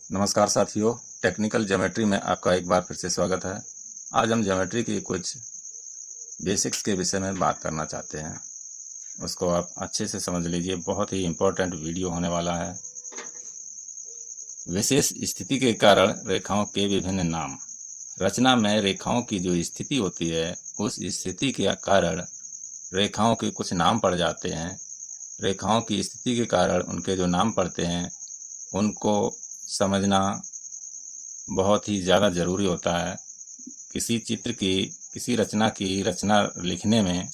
नमस्कार साथियों, technical geometry में आपका एक बार फिर से स्वागत है। आज हम ज्योमेट्री की कुछ बेसिक्स के विषय में बात करना चाहते हैं। उसको आप अच्छे से समझ लीजिए, बहुत ही इम्पोर्टेंट वीडियो होने वाला है। विशेष स्थिति के कारण रेखाओं के विभिन्न नाम। रचना में रेखाओं की जो स्थिति होती है, उस स्थिति के कारण रेखाओं के कुछ नाम पड़ जाते हैं। रेखाओं की स्थिति के कारण उनके जो नाम पड़ते हैं, उनको समझना बहुत ही ज़्यादा ज़रूरी होता है। किसी चित्र की, किसी रचना की रचना लिखने में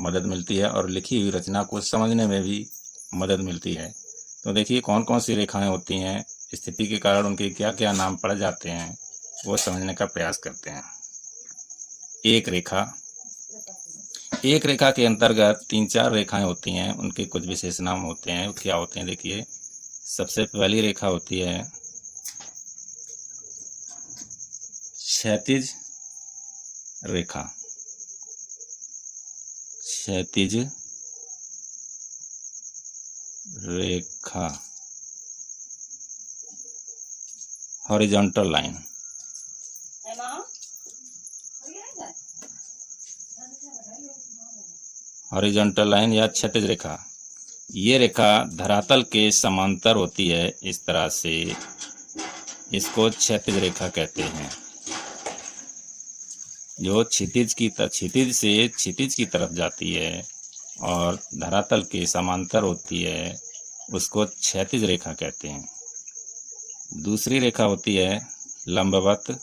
मदद मिलती है और लिखी हुई रचना को समझने में भी मदद मिलती है। तो देखिए कौन कौन सी रेखाएं होती हैं, स्थिति के कारण उनके क्या क्या नाम पड़ जाते हैं, वो समझने का प्रयास करते हैं। एक रेखा के अंतर्गत 3-4 रेखाएं होती हैं, उनके कुछ विशेष नाम होते हैं। क्या होते हैं देखिए, सबसे पहली रेखा होती है क्षैतिज रेखा। क्षैतिज रेखा, हॉरिजॉन्टल लाइन। हॉरिजॉन्टल लाइन या क्षैतिज रेखा, ये रेखा धरातल के समांतर होती है। इस तरह से इसको क्षैतिज रेखा कहते हैं। जो क्षितिज से क्षितिज की तरफ जाती है और धरातल के समांतर होती है, उसको क्षैतिज रेखा कहते हैं। दूसरी रेखा होती है लंबवत,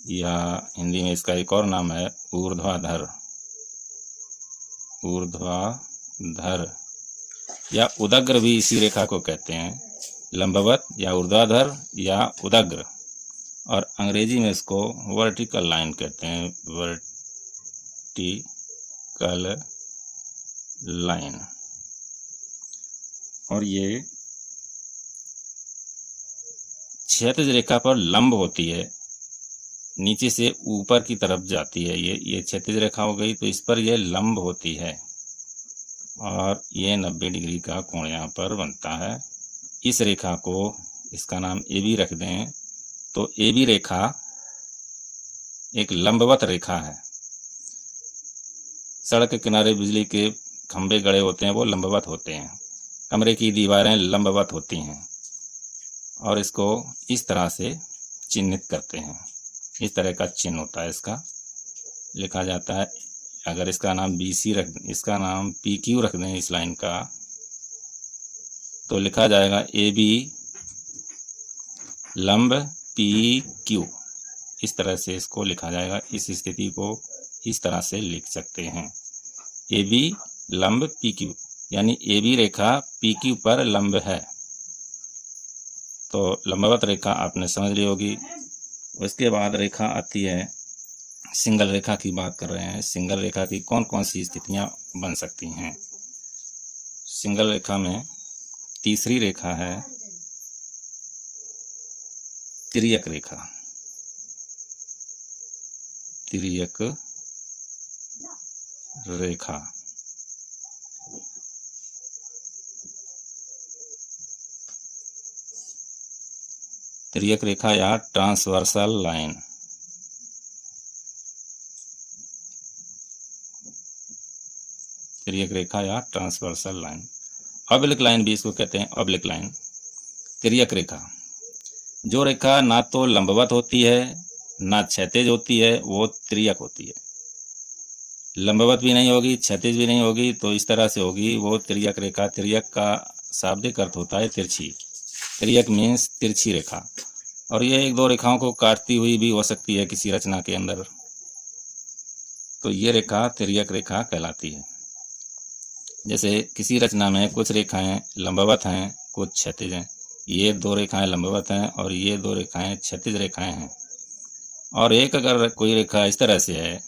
या हिंदी में इसका एक और नाम है ऊर्ध्वाधर। ऊर्ध्वाधर या उदग्र भी इसी रेखा को कहते हैं। लंबवत या ऊर्ध्वाधर या उदग्र, और अंग्रेजी में इसको वर्टिकल लाइन कहते हैं। Vertical line. और ये क्षैतिज रेखा पर लंब होती है, नीचे से ऊपर की तरफ जाती है। ये क्षैतिज रेखा हो गई, तो इस पर यह लंब होती है और ये 90 डिग्री का कोण यहाँ पर बनता है। इस रेखा को, इसका नाम ए बी रख दें, तो ए बी रेखा एक लंबवत रेखा है। सड़क के किनारे बिजली के खंभे गड़े होते हैं, वो लंबवत होते हैं। कमरे की दीवारें लंबवत होती हैं, और इसको इस तरह से चिन्हित करते हैं। इस तरह का चिन्ह होता है, इसका लिखा जाता है। अगर इसका नाम इसका नाम PQ रख दें इस लाइन का, तो लिखा जाएगा AB लंब PQ। इस तरह से इसको लिखा जाएगा। इस स्थिति को इस तरह से लिख सकते हैं, AB लंब PQ, यानी AB रेखा PQ पर लंब है। तो लंबवत रेखा आपने समझ ली होगी। उसके बाद रेखा आती है, सिंगल रेखा की बात कर रहे हैं। सिंगल रेखा की कौन कौन सी स्थितियां बन सकती हैं। सिंगल रेखा में तीसरी रेखा है तिर्यक रेखा। तिर्यक रेखा, तिर्यक रेखा या ट्रांसवर्सल लाइन। तिर्यक रेखा या ट्रांसवर्सल लाइन, ऑब्लिक लाइन भी इसको कहते हैं। ऑब्लिक लाइन, तिर्यक रेखा, जो रेखा ना तो लंबवत होती है ना क्षैतिज होती है, वो तिर्यक होती है। लंबवत भी नहीं होगी, क्षैतिज भी नहीं होगी, तो इस तरह से होगी वो तिर्यक रेखा। तिर्यक का शाब्दिक अर्थ होता है तिरछी। तिर्यक मीन्स तिरछी रेखा, और ये एक दो रेखाओं को काटती हुई भी हो सकती है किसी रचना के अंदर, तो ये रेखा तिर्यक रेखा कहलाती है। जैसे किसी रचना में कुछ रेखाएं लंबवत हैं, कुछ क्षैतिज हैं। ये 2 रेखाएं लंबवत हैं और ये 2 रेखाएं क्षैतिज रेखाएं हैं, और एक अगर कोई रेखा इस तरह से है,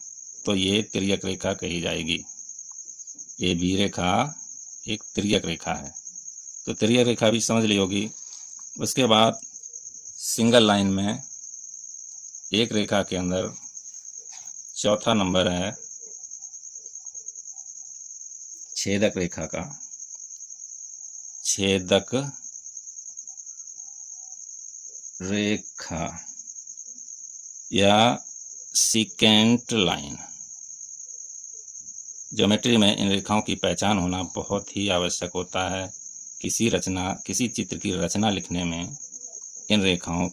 तो ये तिर्यक रेखा कही जाएगी। ये भी रेखा एक तिर्यक रेखा है, तो तिर्यक रेखा भी समझ ली होगी। उसके बाद सिंगल लाइन में एक रेखा के अंदर चौथा नंबर है छेदक रेखा का। छेदक रेखा या सीकेंट लाइन। ज्योमेट्री में इन रेखाओं की पहचान होना बहुत ही आवश्यक होता है। किसी चित्र की रचना लिखने में इन रेखाओं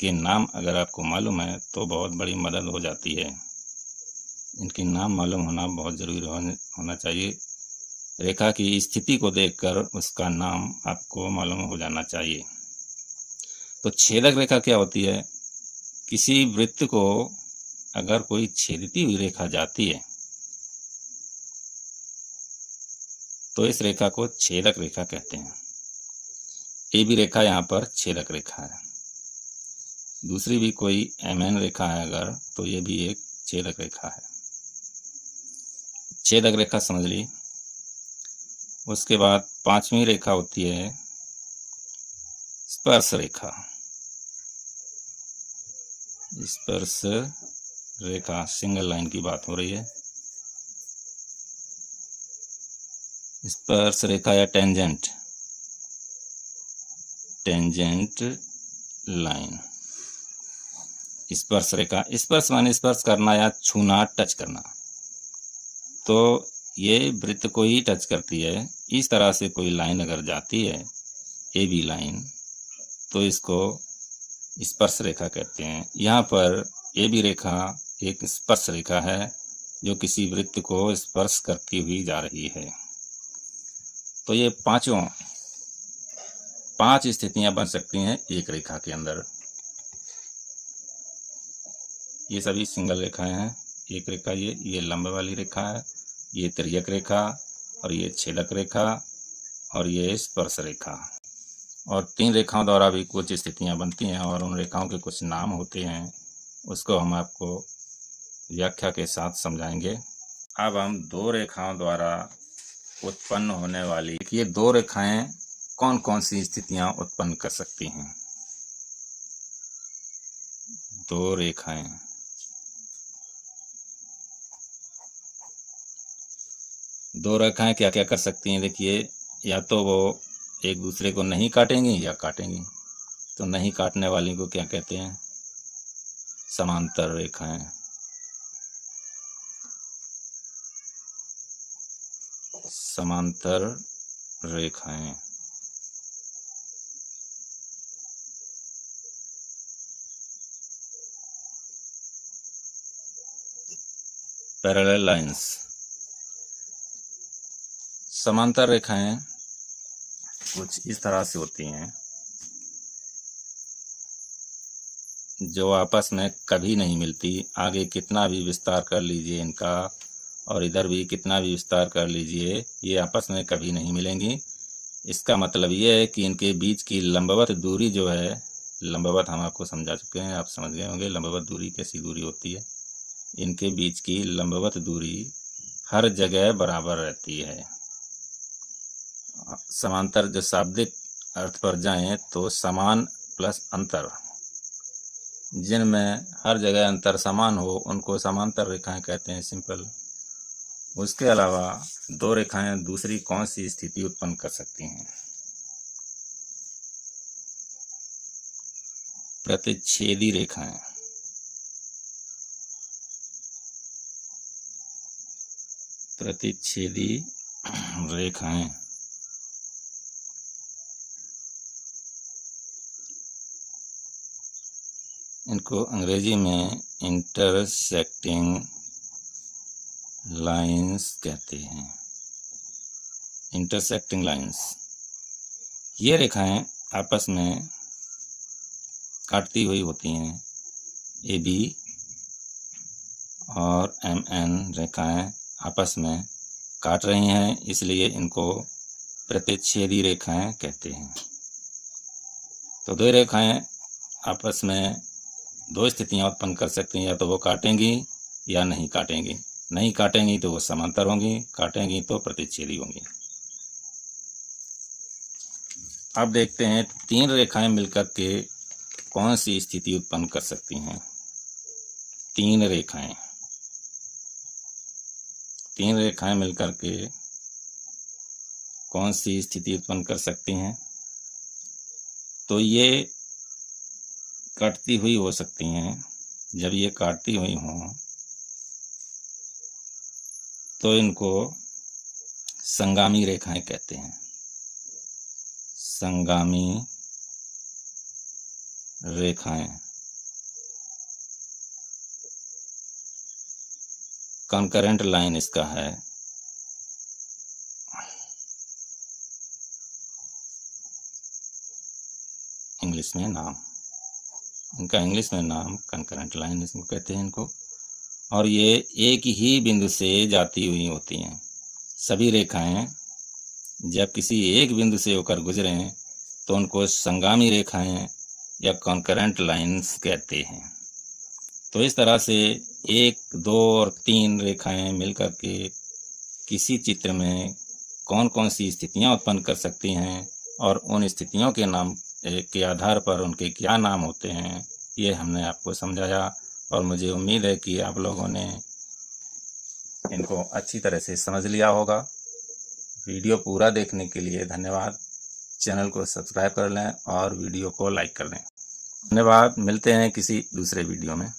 के नाम अगर आपको मालूम है तो बहुत बड़ी मदद हो जाती है। इनके नाम मालूम होना बहुत ज़रूरी होना चाहिए। रेखा की स्थिति को देखकर उसका नाम आपको मालूम हो जाना चाहिए। तो छेदक रेखा क्या होती है? किसी वृत्त को अगर कोई छेदती हुई रेखा जाती है तो इस रेखा को छेदक रेखा कहते हैं। ए बी रेखा यहाँ पर छेदक रेखा है। दूसरी भी कोई MN रेखा है अगर, तो ये भी एक छेदक रेखा है। छेदक रेखा समझ ली। उसके बाद 5वीं रेखा होती है स्पर्श रेखा। स्पर्श रेखा सिंगल लाइन की बात हो रही है। स्पर्श रेखा या टेंजेंट लाइन। स्पर्श रेखा, स्पर्श माने स्पर्श करना या छूना, टच करना। तो ये वृत्त को ही टच करती है। इस तरह से कोई लाइन अगर जाती है AB लाइन, तो इसको स्पर्श रेखा कहते हैं। यहाँ पर AB रेखा एक स्पर्श रेखा है जो किसी वृत्त को स्पर्श करती हुई जा रही है। तो ये 5 स्थितियां बन सकती हैं एक रेखा के अंदर। ये सभी सिंगल रेखाएं हैं। एक रेखा ये लंब वाली रेखा है, ये तिर्यक रेखा, और ये छेदक रेखा, और ये स्पर्श रेखा। और 3 रेखाओं द्वारा भी कुछ स्थितियां बनती हैं और उन रेखाओं के कुछ नाम होते हैं, उसको हम आपको व्याख्या के साथ समझाएंगे। अब हम 2 रेखाओं द्वारा उत्पन्न होने वाली ये 2 रेखाएं कौन कौन सी स्थितियां उत्पन्न कर सकती हैं। 2 रेखाएं, क्या क्या कर सकती हैं? देखिए, या तो वो एक दूसरे को नहीं काटेंगी या काटेंगी। तो नहीं काटने वाली को क्या कहते हैं? समांतर रेखाएं। समांतर रेखाएं। Parallel lines. समांतर रेखाएं कुछ इस तरह से होती हैं जो आपस में कभी नहीं मिलती। आगे कितना भी विस्तार कर लीजिए इनका, और इधर भी कितना भी विस्तार कर लीजिए, ये आपस में कभी नहीं मिलेंगी। इसका मतलब ये है कि इनके बीच की लंबवत दूरी जो है, लंबवत हम आपको समझा चुके हैं, आप समझ गए होंगे लंबवत दूरी कैसी दूरी होती है। इनके बीच की लंबवत दूरी हर जगह बराबर रहती है। समांतर जो शाब्दिक अर्थ पर जाएं तो समान प्लस अंतर, जिनमें हर जगह अंतर समान हो उनको समांतर रेखाएं कहते हैं, सिंपल। उसके अलावा 2 रेखाएं दूसरी कौन सी स्थिति उत्पन्न कर सकती हैं? प्रतिच्छेदी रेखाएं। प्रतिच्छेदी रेखाएं इनको अंग्रेजी में इंटरसेक्टिंग लाइंस कहते हैं। इंटरसेक्टिंग लाइंस, ये रेखाएं आपस में काटती हुई होती हैं। AB और MN रेखाएं आपस में काट रही हैं, इसलिए इनको प्रतिच्छेदी रेखाएं कहते हैं। तो 2 रेखाएं आपस में 2 स्थितियां उत्पन्न कर सकती हैं, या तो वो काटेंगी या नहीं काटेंगी। नहीं काटेंगी तो वो समांतर होंगी, काटेंगी तो प्रतिच्छेदी होंगी। अब देखते हैं 3 रेखाएं मिलकर के कौन सी स्थिति उत्पन्न कर सकती हैं। 3 रेखाएं मिलकर के कौन सी स्थिति उत्पन्न कर सकती हैं? तो ये कटती हुई हो सकती हैं। जब ये काटती हुई हों तो इनको संगामी रेखाएं कहते हैं। संगामी रेखाएं, कॉन्करेंट लाइन इसका है। इंग्लिश में नाम, इनका इंग्लिश में नाम कॉन्करेंट लाइन इसको कहते हैं इनको। और ये एक ही बिंदु से जाती हुई होती हैं। सभी रेखाएं जब किसी एक बिंदु से होकर गुजरें तो उनको संगामी रेखाएं या कॉन्करेंट लाइन्स कहते हैं। तो इस तरह से 1, 2 और 3 रेखाएं मिलकर के किसी चित्र में कौन कौन सी स्थितियां उत्पन्न कर सकती हैं और उन स्थितियों के नाम के आधार पर उनके क्या नाम होते हैं, ये हमने आपको समझाया। और मुझे उम्मीद है कि आप लोगों ने इनको अच्छी तरह से समझ लिया होगा। वीडियो पूरा देखने के लिए धन्यवाद। चैनल को सब्सक्राइब कर लें और वीडियो को लाइक कर दें। धन्यवाद। मिलते हैं किसी दूसरे वीडियो में।